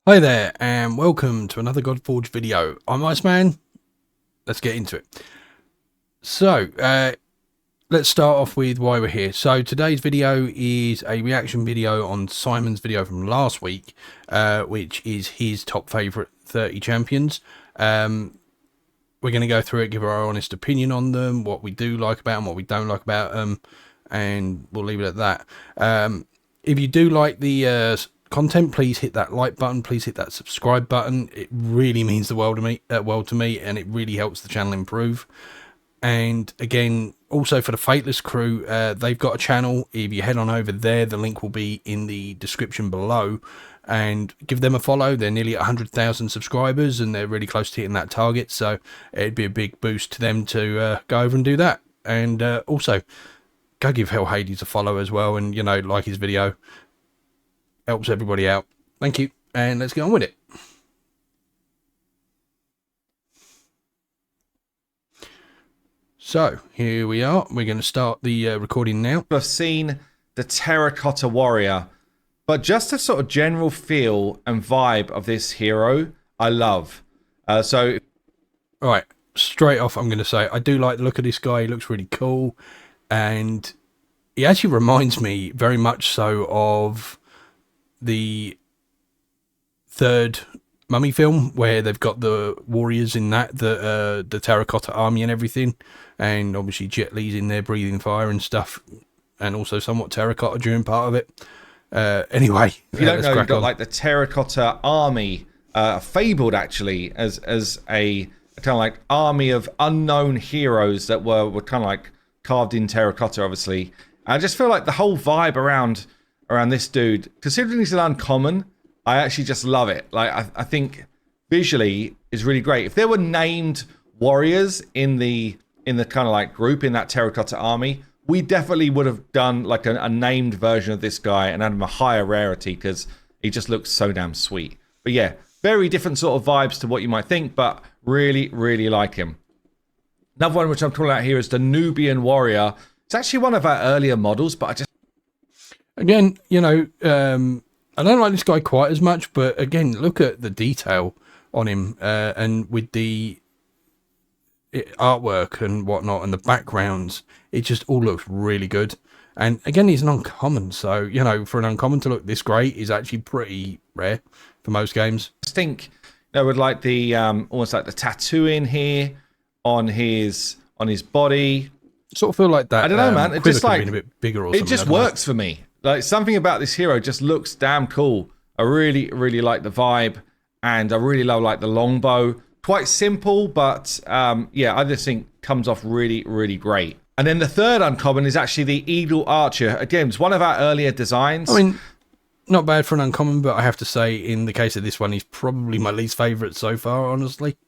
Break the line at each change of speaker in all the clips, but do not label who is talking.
Hi there and welcome to another Godforge video. I'm IceMan. Let's get into it. So let's start off with why we're here. So today's video is a reaction video on Simon's video from last week, which is his top favourite 30 champions. We're going to go through it, give our honest opinion on them, what we do like about them, what we don't like about them, and we'll leave it at that. If you do like the content, please hit that like button, please hit that subscribe button. It really means the world to me, and it really helps the channel improve. And again, also for the Fateless crew, they've got a channel. If you head on over there, the link will be in the description below, and give them a follow. They're nearly 100,000 subscribers and they're really close to hitting that target, so it'd be a big boost to them to go over and do that. And also go give Hell Hades a follow as well, and like his video. Helps everybody out. Thank you, and let's get on with it. So here we are. We're going to start the recording now.
I've seen the Terracotta Warrior, but just a sort of general feel and vibe of this hero I love. All
right, straight off I'm going to say I do like the look of this guy. He looks really cool, and he actually reminds me very much so of the third Mummy film, where they've got the warriors in that, the terracotta army and everything, and obviously Jet Li's in there breathing fire and stuff, and also somewhat terracotta during part of it. Anyway,
if you don't know, you've got like the terracotta army, fabled actually as a kind of like army of unknown heroes that were kind of like carved in terracotta, obviously. I just feel like the whole vibe around this dude, considering he's an uncommon, I actually just love it. Like I think visually is really great. If there were named warriors in the kind of like group in that terracotta army, we definitely would have done like a named version of this guy and had him a higher rarity, because he just looks so damn sweet. But yeah, very different sort of vibes to what you might think, but really like him. Another one which I'm talking about here is the Nubian warrior. It's actually one of our earlier models, but I just...
Again, I don't like this guy quite as much, but again, look at the detail on him, and with the artwork and whatnot and the backgrounds, it just all looks really good. And again, he's an uncommon, so for an uncommon to look this great is actually pretty rare for most games.
I think with like the almost like the tattoo in here on his body.
Sort of feel like that.
I don't know, man. It just like
a bit bigger or
it
something.
just works for me. Like something about this hero just looks damn cool. I really like the vibe, and I really love like the longbow. Quite simple, but yeah, I just think comes off really great. And then the third uncommon is actually the Eagle Archer. Again, it's one of our earlier designs.
I mean, not bad for an uncommon, but I have to say, in the case of this one, he's probably my least favourite so far, honestly.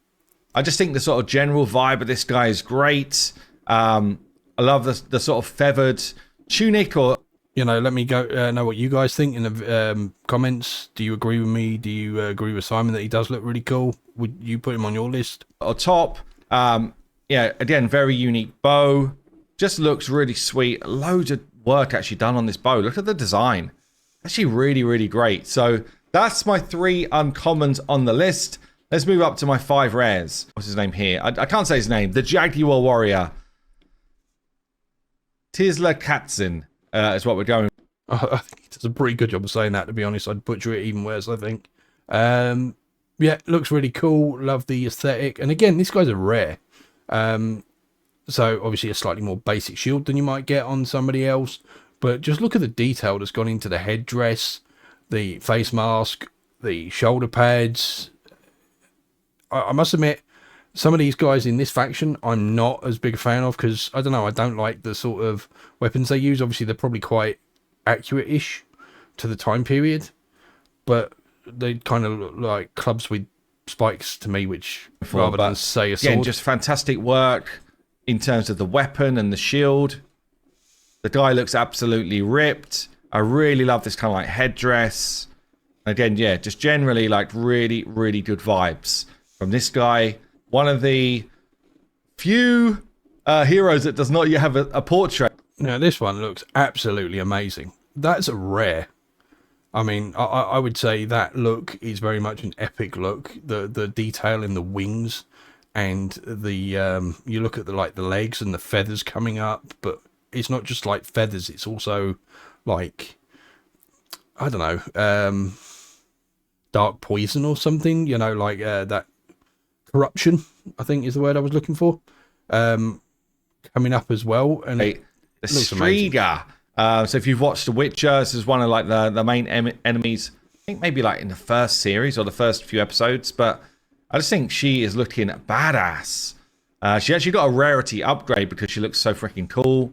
I just think the sort of general vibe of this guy is great. I love the sort of feathered tunic, or...
let me go know what you guys think in the comments. Do you agree with me? Do you agree with Simon that he does look really cool? Would you put him on your list?
Or top. Yeah, again, very unique bow. Just looks really sweet. Loads of work actually done on this bow. Look at the design. Actually really great. So that's my 3 uncommons on the list. Let's move up to my 5 rares. What's his name here? I can't say his name. The Jaguar Warrior. Tisla Katzin. Is what we're going.
I think he does a pretty good job of saying that, to be honest. I'd butcher it even worse, I think. Yeah, looks really cool. Love the aesthetic. And again, this guy's a rare. So obviously a slightly more basic shield than you might get on somebody else. But just look at the detail that's gone into the headdress, the face mask, the shoulder pads. I must admit, some of these guys in this faction I'm not as big a fan of, because I don't know, I don't like the sort of weapons they use. Obviously they're probably quite accurate-ish to the time period, but they kind of look like clubs with spikes to me, which rather than say a sword.
Again, just fantastic work in terms of the weapon and the shield. The guy looks absolutely ripped. I really love this kind of like headdress. Again, yeah, just generally like really good vibes from this guy. One of the few heroes that does not yet have a portrait.
Now, this one looks absolutely amazing. That's a rare. I mean, I would say that look is very much an epic look. The detail in the wings, and the you look at the legs and the feathers coming up, but it's not just like feathers. It's also like, I don't know, dark poison or something. You know, like that corruption, I think is the word I was looking for. Coming up as well, and
the Striga. So if you've watched The Witcher, this is one of like the main enemies. I think maybe like in the first series or the first few episodes, but I just think she is looking badass. She actually got a rarity upgrade because she looks so freaking cool.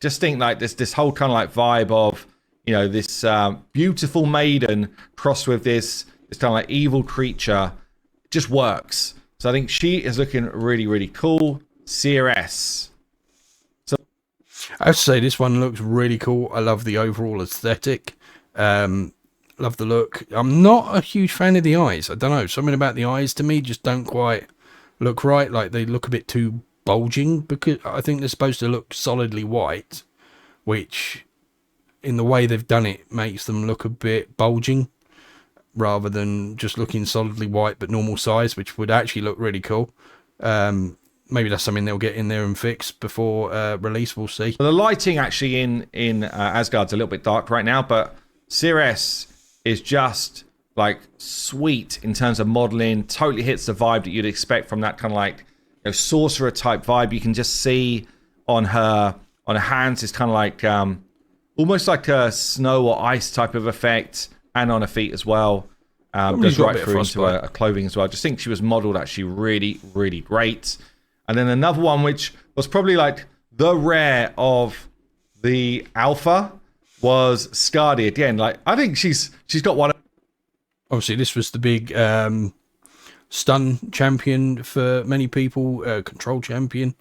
Just think like this whole kind of like vibe of, you know, this beautiful maiden crossed with this kind of like evil creature just works. So I think she is looking really, really cool. CRS. So
I have to say this one looks really cool. I love the overall aesthetic. Love the look. I'm not a huge fan of the eyes. I don't know, something about the eyes to me just don't quite look right. Like they look a bit too bulging, because I think they're supposed to look solidly white, which in the way they've done it makes them look a bit bulging rather than just looking solidly white but normal size, which would actually look really cool. Maybe that's something they'll get in there and fix before release. We'll see.
The lighting actually in Asgard's a little bit dark right now, but CRS is just like sweet in terms of modeling. Totally hits the vibe that you'd expect from that kind of like, you know, sorcerer type vibe. You can just see on her hands, it's kind of like almost like a snow or ice type of effect, and on her feet as well. Goes right through into her clothing as well. I just think she was modeled actually really, really great. And then another one, which was probably like the rare of the alpha, was Skadi again. Like, I think she's got one.
Obviously, this was the big stun champion for many people, control champion.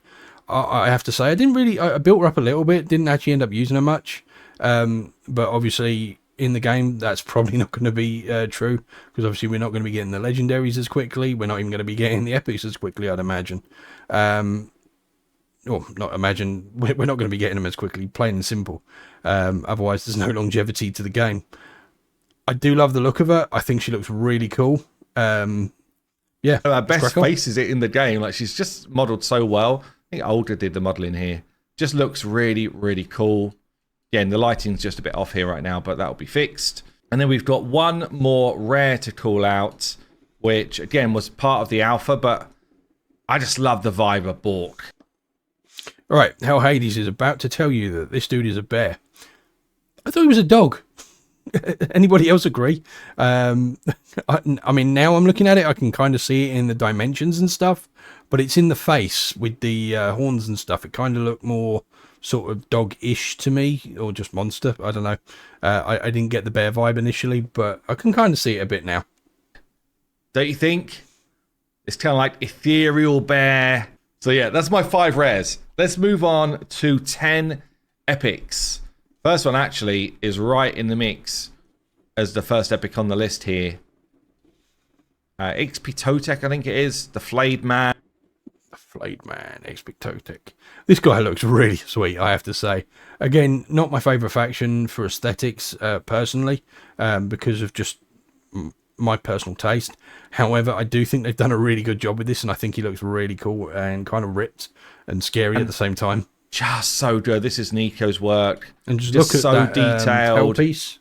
I have to say, I built her up a little bit, didn't actually end up using her much. But obviously, in the game, that's probably not going to be true, because obviously we're not going to be getting the legendaries as quickly. We're not even going to be getting the epics as quickly, I'd imagine. Or not imagine, we're not going to be getting them as quickly, plain and simple. Otherwise, there's no longevity to the game. I do love the look of her. I think she looks really cool. Yeah,
her best face is it in the game. Like, she's just modeled so well. I think Olga did the modeling here. Just looks really, really cool. Again, the lighting's just a bit off here right now, but that'll be fixed. And then we've got one more rare to call out, which again was part of the alpha, but I just love the vibe of Bork.
All right, Hell Hades is about to tell you that this dude is a bear. I thought he was a dog. Anybody else agree? I mean, now I'm looking at it, I can kind of see it in the dimensions and stuff, but it's in the face with the horns and stuff. It kind of looked more sort of dog-ish to me, or just monster. I don't know. I didn't get the bear vibe initially, but I can kind of see it a bit now.
Don't you think? It's kind of like ethereal bear. So yeah, that's my 5 rares. Let's move on to 10 epics. First one actually is right in the mix as the first epic on the list here. Ixpitotek, I think it is. The Flayed Man.
The Flayed Man, Ixpitotek. This guy looks really sweet, I have to say. Again, not my favourite faction for aesthetics, personally, because of just my personal taste. However, I do think they've done a really good job with this, and I think he looks really cool and kind of ripped and scary at the same time.
Just so good. This is Nico's work.
And just look at
so
that
detailed
tailpiece.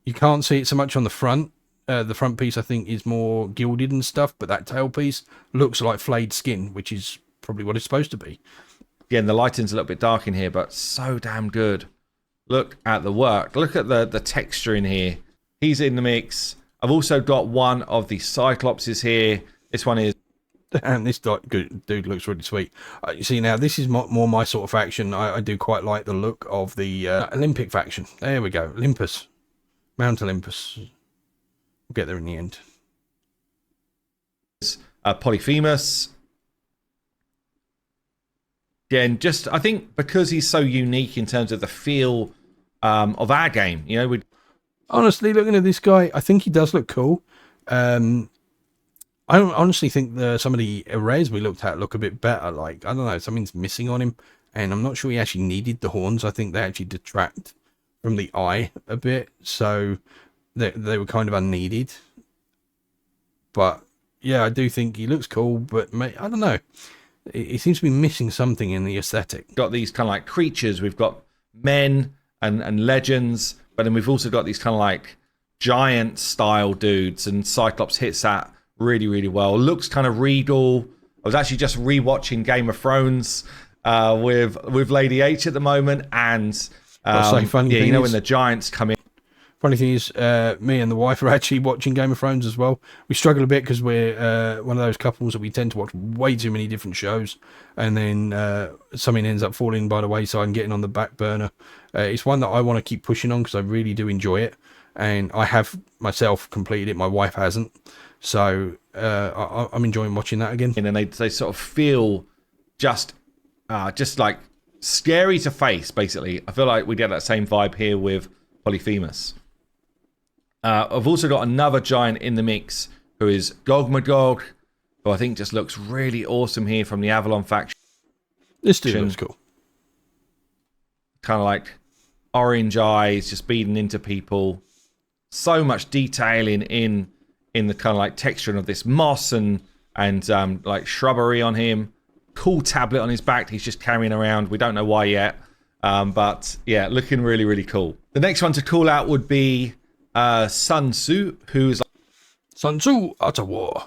You can't see it so much on the front. The front piece, I think, is more gilded and stuff, but that tailpiece looks like flayed skin, which is probably what it's supposed to be.
Again, the lighting's a little bit dark in here, but so damn good. Look at the work. Look at the texture in here. He's in the mix. I've also got one of the Cyclopses here. This one is...
And this dude looks really sweet. You see, now this is more my sort of faction. I do quite like the look of the Olympic faction. There we go. Olympus. Mount Olympus. We'll get there in the end.
Polyphemus. Again, just I think because he's so unique in terms of the feel of our game. You know,
honestly, looking at this guy, I think he does look cool. I honestly think some of the arrays we looked at look a bit better. Like, I don't know, something's missing on him, and I'm not sure he actually needed the horns. I think they actually detract from the eye a bit, so they were kind of unneeded. But yeah, I do think he looks cool, but I don't know. He seems to be missing something in the aesthetic.
Got these kind of like creatures. We've got men and legends, but then we've also got these kind of like giant style dudes, and Cyclops hits that really, really well. Looks kind of regal. I was actually just rewatching Game of Thrones with Lady H at the moment, and
funny
yeah,
thing
you know,
is,
when the giants come in.
funny thing is, me and the wife are actually watching Game of Thrones as well. We struggle a bit because we're one of those couples that we tend to watch way too many different shows, and then something ends up falling by the wayside and getting on the back burner. It's one that I want to keep pushing on because I really do enjoy it, and I have myself completed it. My wife hasn't, so I'm enjoying watching that again.
And they sort of feel just like scary to face. Basically, I feel like we get that same vibe here with Polyphemus. I've also got another giant in the mix who is Gogmagog, who I think just looks really awesome here from the Avalon faction.
This dude looks cool.
Kind of like orange eyes just beating into people. So much detailing in the kind of like texturing of this moss and like shrubbery on him. Cool tablet on his back he's just carrying around. We don't know why yet. But yeah, looking really, really cool. The next one to call out would be Sun Tzu, who's like
Sun Tzu, utter war.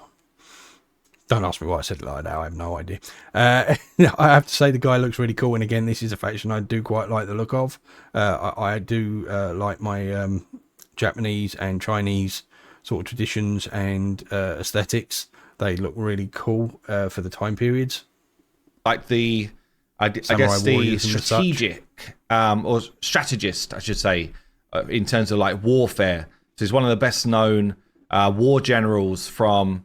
Don't ask me why I said it like that. I have no idea. I have to say the guy looks really cool. And again, this is a faction I do quite like the look of. I do like my Japanese and Chinese sort of traditions and aesthetics. They look really cool for the time periods.
Like the, I guess the strategic or strategist, I should say, in terms of like warfare. So he's one of the best known war generals from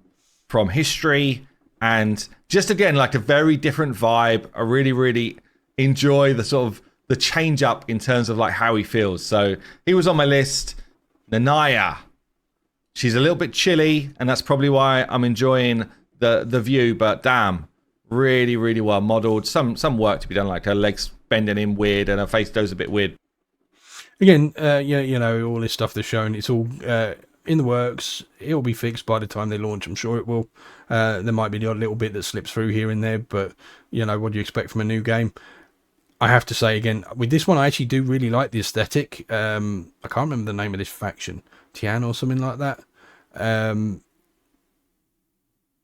history, and just again like a very different vibe. I really, really enjoy the sort of the change up in terms of like how he feels. So he was on my list. Nanaya, she's a little bit chilly, and that's probably why I'm enjoying the view. But damn, really, really well modeled. Some work to be done, like her legs bending in weird and her face goes a bit weird.
Again, you know, all this stuff they're showing, it's all in the works. It'll be fixed by the time they launch. I'm sure it will. There might be a little bit that slips through here and there, but you know, what do you expect from a new game? I have to say again, with this one, I actually do really like the aesthetic. I can't remember the name of this faction, Tian or something like that. I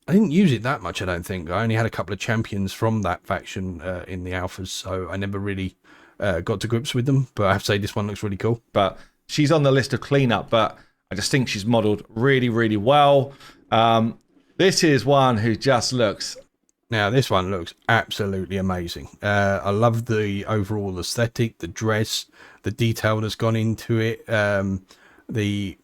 didn't use it that much, I don't think. I only had a couple of champions from that faction in the alphas, so I never really got to grips with them. But I have to say this one looks really cool.
But she's on the list of cleanup, but I just think she's modeled really, really well. This is one who just looks...
Now, this one looks absolutely amazing. I love the overall aesthetic, the dress, the detail that's gone into it, the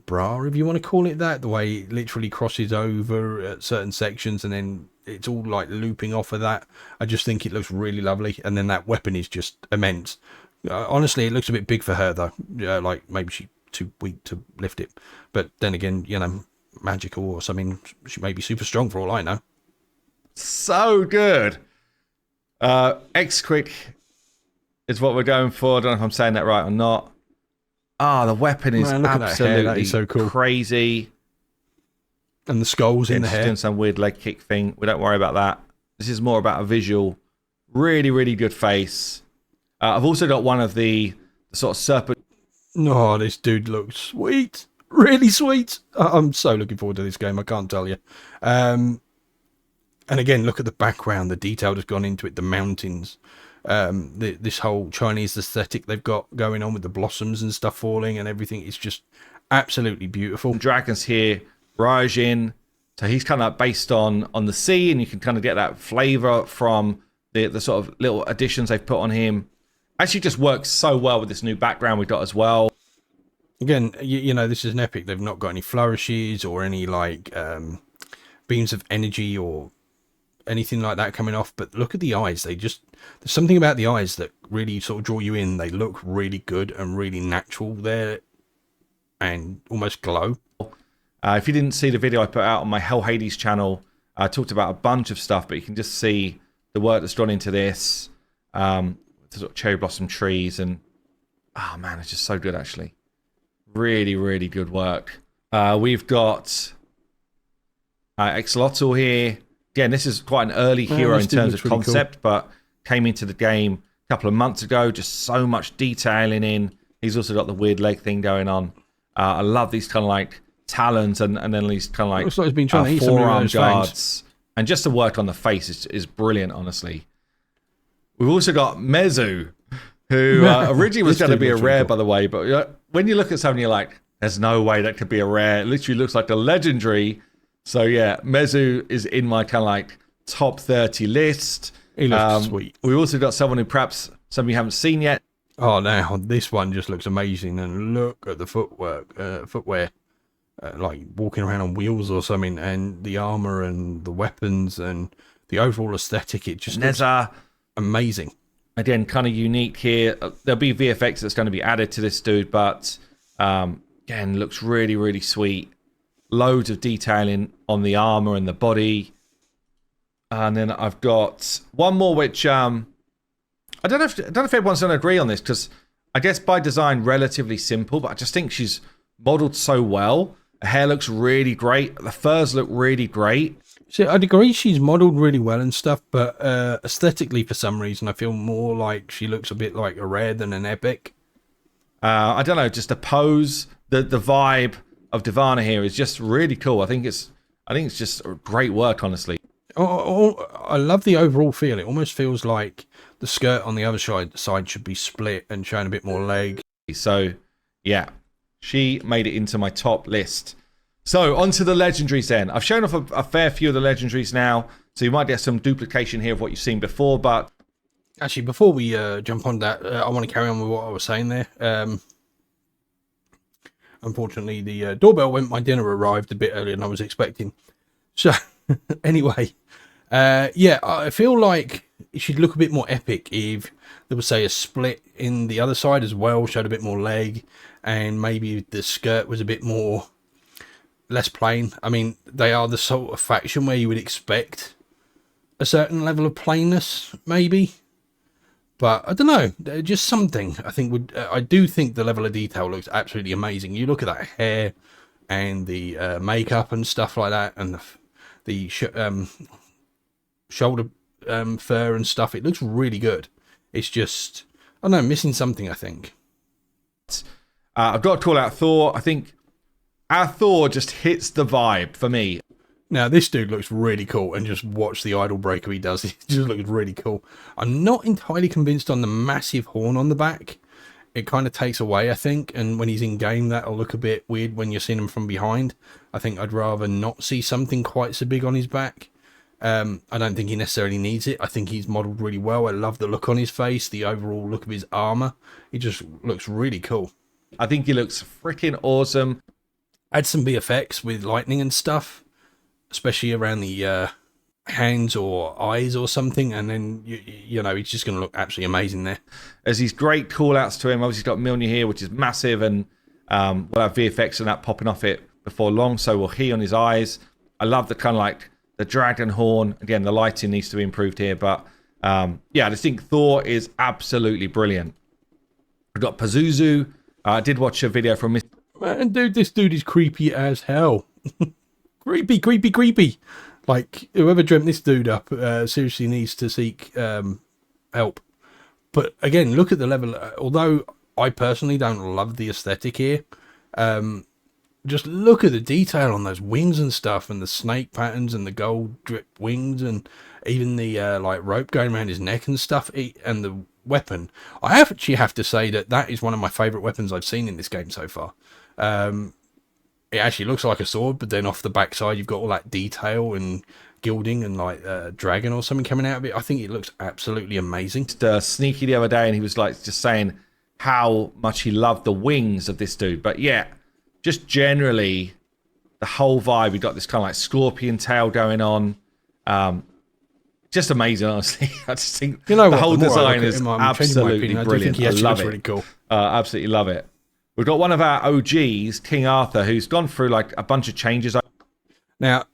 bra, if you want to call it that, the way it literally crosses over at certain sections and then it's all like looping off of that. I just think it looks really lovely. And then that weapon is just immense. Honestly, it looks a bit big for her, though. Like maybe she's too weak to lift it. But then again, you know, magical or something, she may be super strong for all I know.
So good. X-Quick is what we're going for. I don't know if I'm saying that right or not. The weapon is absolutely
so cool.
Crazy.
And the skulls in the hair.
Doing some weird leg kick thing. We don't worry about that. This is more about a visual. Really, really good face. I've also got one of the sort of serpent.
Oh, this dude looks sweet. Really sweet. I'm so looking forward to this game. I can't tell you. And again, look at the background, the detail that's gone into it, the mountains, this whole Chinese aesthetic they've got going on with the blossoms and stuff falling and everything. It's just absolutely beautiful.
Dragons here, Raijin. So he's kind of based on the sea, and you can kind of get that flavor from the sort of little additions they've put on him. Actually just works so well with this new background we've got as well.
Again, you know, this is an epic. They've not got any flourishes or any like beams of energy or anything like that coming off, but look at the eyes. There's something about the eyes that really sort of draw you in. They look really good and really natural there and almost glow.
If you didn't see the video I put out on my Hell Hades channel, I talked about a bunch of stuff, but you can just see the work that's gone into this, the sort of cherry blossom trees, and Oh man, it's just so good actually. Really, really good work. We've got Axolotl here. Again, this is quite an early hero in terms of concept, but came into the game a couple of months ago. Just so much detailing in. He's also got the weird leg thing going on. I love these kind of like talons and then these kind of like,
looks like he's been trying to eat
forearm guards. And just the work on the face is brilliant, honestly. We've also got Mezu, who originally was going to be a rare, by the way. But when you look at something, you're like, there's no way that could be a rare. It literally looks like a legendary. So yeah, Mezu is in my kind of like top 30 list.
He looks sweet.
We also got someone who perhaps some of you haven't seen yet.
Oh, now this one just looks amazing. And look at the footwear. Like walking around on wheels or something, and the armor and the weapons and the overall aesthetic, it just looks amazing.
Again, kind of unique here. There'll be VFX that's going to be added to this dude, but again, looks really, really sweet. Loads of detailing on the armor and the body. And then I've got one more, which I don't know if everyone's going to agree on this, because I guess by design relatively simple, but I just think she's modeled so well. Her hair looks really great. The furs look really great.
See, I'd agree she's modeled really well and stuff, but aesthetically, for some reason, I feel more like she looks a bit like a rare than an epic.
I don't know, just the pose, the vibe of Divana here is just really cool. I think it's just great work, honestly.
I love the overall feel. It almost feels like the skirt on the other side should be split and showing a bit more leg.
So, yeah. She made it into my top list. So, on to the legendaries then. I've shown off a fair few of the legendaries now, so you might get some duplication here of what you've seen before, but...
Actually, before we jump on that, I want to carry on with what I was saying there. Unfortunately, the doorbell went, my dinner arrived a bit earlier than I was expecting. So, anyway, yeah, I feel like it should look a bit more epic if there was, say, a split in the other side as well, showed a bit more leg, and maybe the skirt was a bit more less plain. I mean, they are the sort of faction where you would expect a certain level of plainness, maybe. But I don't know, just something I think would. I do think the level of detail looks absolutely amazing. You look at that hair and the makeup and stuff like that, and the shoulder fur and stuff. It looks really good. It's just, I don't know, missing something, I think.
I've got to call out Thor. I think our Thor just hits the vibe for me.
Now, this dude looks really cool, and just watch the idol breaker he does. He just looks really cool. I'm not entirely convinced on the massive horn on the back. It kind of takes away, I think, and when he's in game, that'll look a bit weird when you're seeing him from behind. I think I'd rather not see something quite so big on his back. I don't think he necessarily needs it. I think he's modelled really well. I love the look on his face, the overall look of his armour. He just looks really cool.
I think he looks freaking awesome.
Add some VFX with lightning and stuff, especially around the hands or eyes or something, and then you know, he's just going to look absolutely amazing there.
There's these great call outs to him. Obviously, he's got Mjolnir here, which is massive, and we'll have VFX and that popping off it before long, so will he on his eyes. I love the kind of like the dragon horn. Again, the lighting needs to be improved here, but yeah, I just think Thor is absolutely brilliant. We've got Pazuzu. I did watch a video from
Man, dude, this dude is creepy as hell. creepy. Like, whoever dreamt this dude up seriously needs to seek help. But again, look at the level. Although I personally don't love the aesthetic here, just look at the detail on those wings and stuff, and the snake patterns and the gold drip wings, and even the like rope going around his neck and stuff, and the weapon. I actually have to say that is one of my favourite weapons I've seen in this game so far. It actually looks like a sword, but then off the backside you've got all that detail and gilding and like a dragon or something coming out of it. I think it looks absolutely amazing.
Sneaky the other day, and he was like just saying how much he loved the wings of this dude. But yeah, just generally the whole vibe. We got this kind of like scorpion tail going on. Just amazing, honestly. I just think the whole design is absolutely brilliant. I think he actually looks really cool. Absolutely love it. We've got one of our OGs, King Arthur, who's gone through like a bunch of changes.
Now,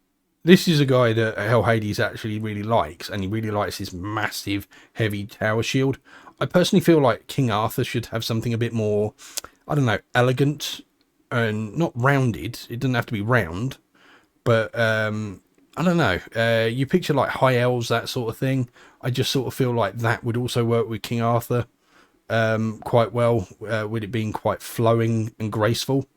This is a guy that Hell Hades actually really likes, and he really likes his massive, heavy tower shield. I personally feel like King Arthur should have something a bit more, I don't know, elegant and not rounded. It doesn't have to be round, but I don't know. You picture like high elves, that sort of thing. I just sort of feel like that would also work with King Arthur quite well, with it being quite flowing and graceful.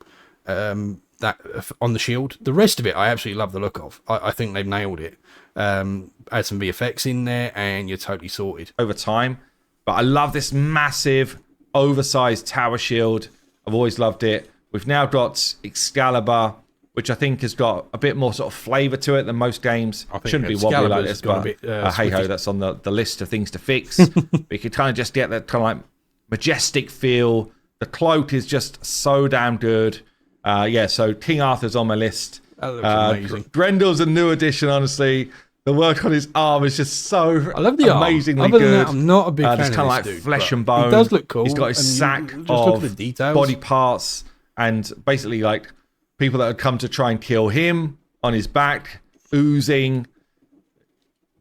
That on the shield. The rest of it, I absolutely love the look of. I think they've nailed it. Add some VFX in there, and you're totally sorted.
Over time, but I love this massive, oversized tower shield. I've always loved it. We've now got Excalibur, which I think has got a bit more sort of flavour to it than most games. Shouldn't be wobbly like this, but hey ho, that's on the list of things to fix. But you can kind of just get that kind of like majestic feel. The cloak is just so damn good. Yeah, so King Arthur's on my list.
That looks amazing.
Grendel's a new addition, honestly. The work on his arm is just so
I love the
amazingly
arm. Other
good.
than that, I'm not a big fan
It's
of
kind of
this
like
dude,
flesh and bone.
He does look cool.
He's got his sack of body parts, and basically like people that had come to try and kill him on his back, oozing.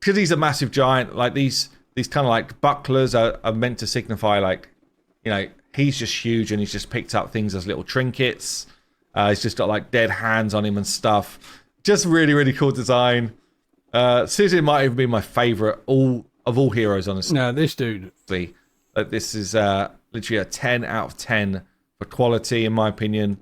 Because he's a massive giant, like these kind of like bucklers are meant to signify like, you know, he's just huge and he's just picked up things as little trinkets. He's just got like dead hands on him and stuff. Just really, really cool design. Seriously, it might even be my favorite of all heroes, honestly.
No, this dude.
This is literally a 10 out of 10 for quality, in my opinion.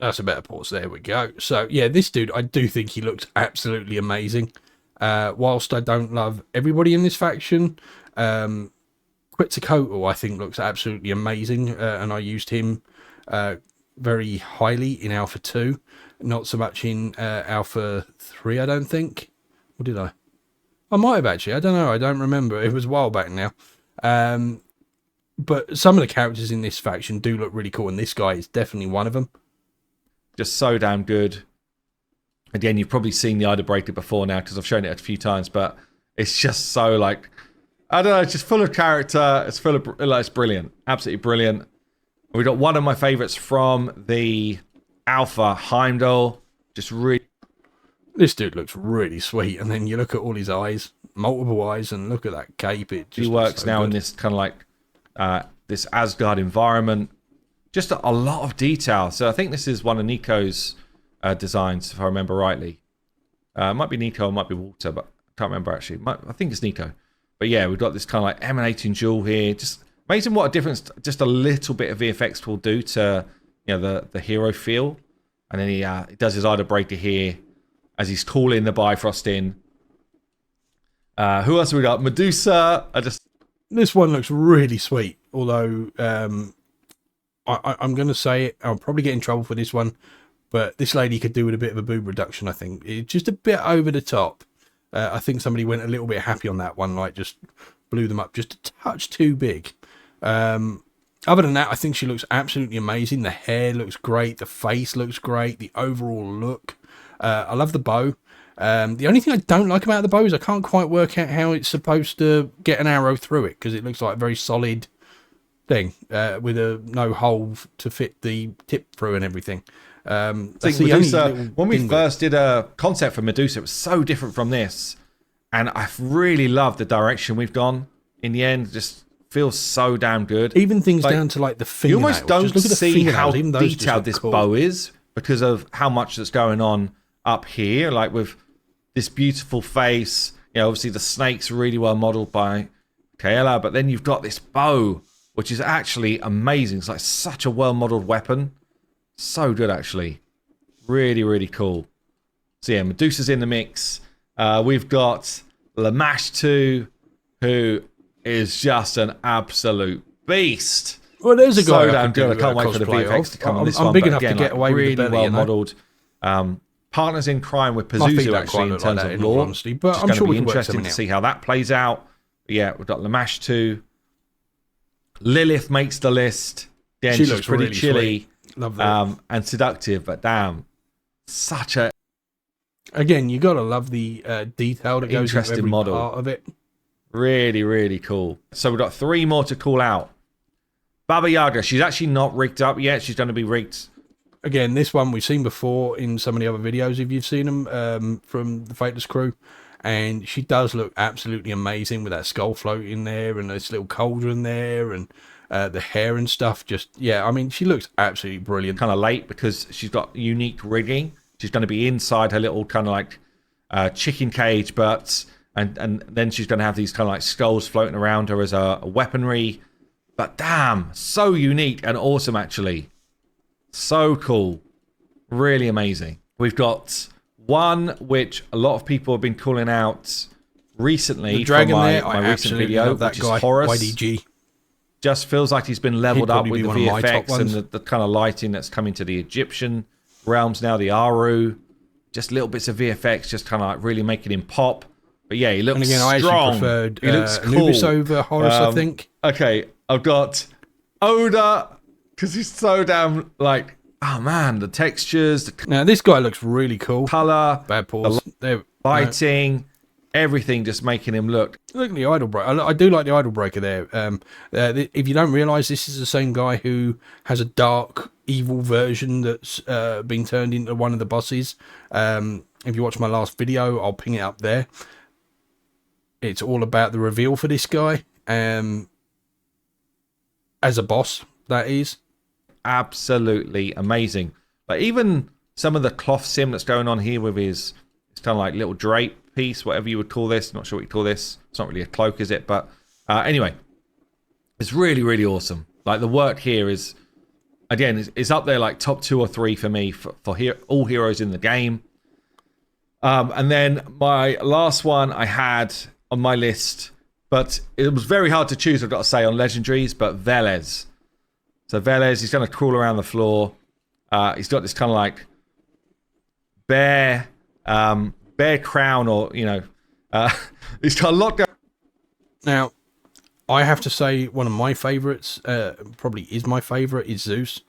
That's a better pause. There we go. So, yeah, this dude, I do think he looks absolutely amazing. Whilst I don't love everybody in this faction, Quetzalcoatl, I think, looks absolutely amazing. And I used him very highly in Alpha 2. Not so much in Alpha 3, I don't think. Or did I? I might have actually. I don't know. I don't remember. It was a while back now. But some of the characters in this faction do look really cool, and this guy is definitely one of them.
Just so damn good. Again, you've probably seen the Ida Breaker before now because I've shown it a few times, but it's just so like, I don't know, it's just full of character. It's full of, like, it's brilliant. Absolutely brilliant. We got one of my favorites from the Alpha, Heimdall. Just really.
This dude looks really sweet, and then you look at all his eyes, multiple eyes, and look at that cape. It just
he works
so
now
good.
in this kind of like this Asgard environment. Just a lot of detail. So I think this is one of Nico's designs, if I remember rightly. It might be Nico, it might be Walter, but I can't remember actually. I think it's Nico. But yeah, we've got this kind of like emanating jewel here. Just amazing what a difference just a little bit of VFX will do to, you know, the hero feel. And then he does his Ida Breaker here as he's calling the Bifrost in. Who else have we got? Medusa.
This one looks really sweet, although I'm going to say it. I'll probably get in trouble for this one, but this lady could do with a bit of a boob reduction, I think. It's just a bit over the top. I think somebody went a little bit happy on that one, like just blew them up just a touch too big. Other than that, I think she looks absolutely amazing. The hair looks great. The face looks great. The overall look. I love the bow. The only thing I don't like about the bow is I can't quite work out how it's supposed to get an arrow through it, because it looks like a very solid thing with no hole to fit the tip through and everything. That's
Medusa, when we first did a concept for Medusa, it was so different from this, and I really love the direction we've gone. In the end, just feels so damn good.
Even things like, down to like the fingernails.
You almost don't see how detailed this
cool.
bow is because of how much that's going on up here, like with this beautiful face. You know, obviously the snake's really well modeled by Kaela, but then you've got this bow, which is actually amazing. It's like such a well modeled weapon. So good, actually. Really, really cool. So yeah, Medusa's in the mix. We've got Lamashtu, who is just an absolute beast.
Well, there's a guy
so damn good. I can't wait for the VFX to come on this one.
I'm big
but
enough
again,
to get away
really
with the belly,
well modelled. Partners in crime with Pazuzu, actually, in terms of lore.
Honesty, but I'm sure we can work
interesting to see how that plays out. But yeah, we've got Lamashtu. Lilith makes the list. Again,
she
she's
looks
pretty
really
chilly.
Sweet. Love that.
And seductive, but damn, such a
again, you gotta love the detail that goes into every
model.
Part of it.
Really, really cool. So we've got 3 more to call out. Baba Yaga, she's actually not rigged up yet. She's going to be rigged
again, this one we've seen before in some of the other videos, if you've seen them, from the Fateless crew. And she does look absolutely amazing with that skull floating there and this little cauldron there and the hair and stuff. Just, yeah, I mean, she looks absolutely brilliant.
Kind of late because she's got unique rigging. She's going to be inside her little kind of like chicken cage, but and then she's going to have these kind of like skulls floating around her as a weaponry. But damn, so unique and awesome, actually. So cool. Really amazing. We've got one which a lot of people have been calling out recently from my recent video, which is Horus.
YDG.
Just feels like he's been leveled up with the VFX and the kind of lighting that's coming to the Egyptian realms now, the Aru. Just little bits of VFX, just kind of like really making him pop. But yeah, he looks strong.
And again, I actually preferred
he looks cool.
Anubis over Horus, I think.
Okay, I've got Oda, because he's so damn like, oh man, the textures.
Now this guy looks really cool.
Color,
bad pause.
The lighting, everything, just making him look.
Look at the idol breaker. I do like the idol breaker there. If you don't realise, this is the same guy who has a dark, evil version that's been turned into one of the bosses. If you watch my last video, I'll ping it up there. It's all about the reveal for this guy. As a boss, that is.
Absolutely amazing. Like even some of the cloth sim that's going on here with his, it's kind of like little drape piece, whatever you would call this. Not sure what you call this. It's not really a cloak, is it? But anyway, it's really, really awesome. Like the work here is, again, is up there like top 2 or 3 for me for all heroes in the game. And then my last one I had on my list, but it was very hard to choose, I've got to say, on legendaries, but Velez. So Velez, he's going to crawl around the floor. He's got this kind of like bear crown, or, you know, he's got a lot going.
Now, I have to say one of my favourites, probably is my favourite, is Zeus.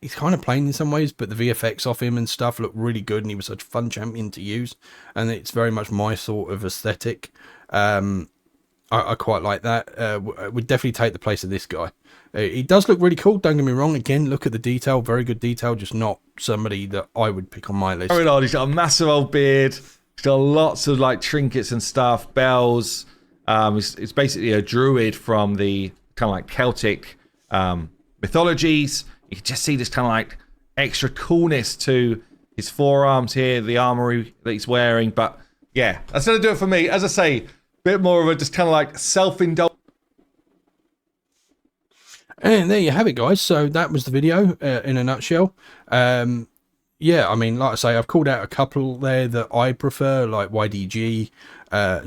He's kind of plain in some ways, but the VFX off him and stuff look really good, and he was such a fun champion to use, and it's very much my sort of aesthetic. I quite like that. Would definitely take the place of this guy. He does look really cool, don't get me wrong. Again, look at the detail, very good detail, just not somebody that I would pick on my list.
He's got a massive old beard. He's got lots of like trinkets and stuff, bells. It's basically a druid from the kind of like Celtic mythologies. You can just see this kind of like extra coolness to his forearms here, the armory that he's wearing. But yeah, that's going to do it for me. As I say, bit more of a just kind of like self-indulgence.
And there you have it, guys. So that was the video in a nutshell. Yeah, I mean, like I say, I've called out a couple there that I prefer, like YDG,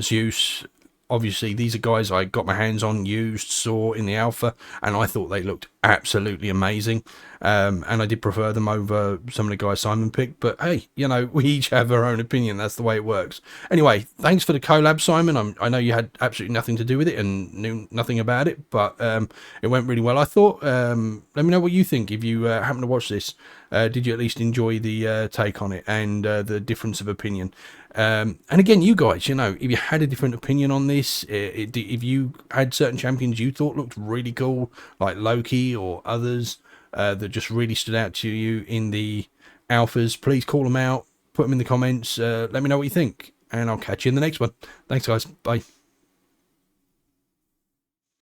Zeus. Obviously, these are guys I got my hands on, used, saw in the alpha, and I thought they looked absolutely amazing. And I did prefer them over some of the guys Simon picked. But hey, you know, we each have our own opinion. That's the way it works. Anyway, thanks for the collab, Simon. I know you had absolutely nothing to do with it and knew nothing about it, but it went really well, I thought. Let me know what you think if you happen to watch this. Did you at least enjoy the take on it and the difference of opinion? And again, you guys, you know, if you had a different opinion on this, if you had certain champions you thought looked really cool, like Loki or others that just really stood out to you in the alphas, please call them out, put them in the comments, let me know what you think, and I'll catch you in the next one. Thanks, guys. Bye.